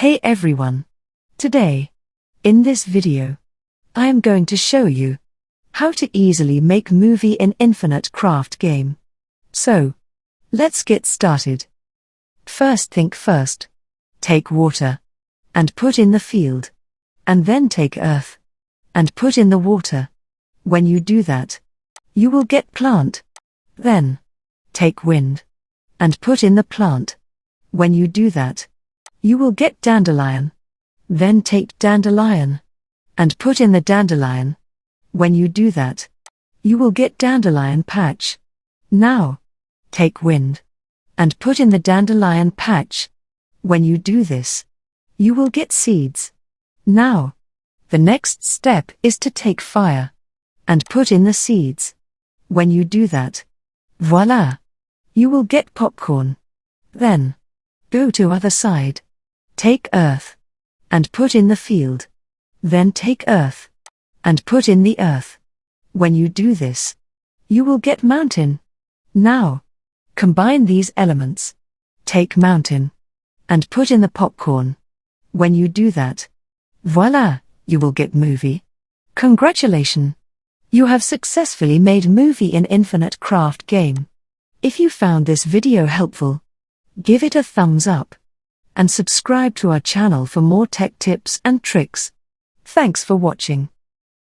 Hey everyone! Today, in this video, I am going to show you how to easily make movie in Infinite Craft game. So, let's get started. First think first. Take water and put in the field, and then take earth and put in the water. When you do that, you will get plant. Then, take wind and put in the plant. When you do that, you will get dandelion. Then take dandelion and put in the dandelion. When you do that, you will get dandelion patch. Now, take wind and put in the dandelion patch. When you do this, you will get seeds. Now, the next step is to take fire and put in the seeds. When you do that, voila! You will get popcorn. Then, go to other side. Take earth and put in the field. Then take earth and put in the earth. When you do this, you will get mountain. Now, combine these elements. Take mountain and put in the popcorn. When you do that, voila, you will get movie. Congratulations! You have successfully made movie in Infinite Craft game. If you found this video helpful, give it a thumbs up and subscribe to our channel for more tech tips and tricks. Thanks for watching.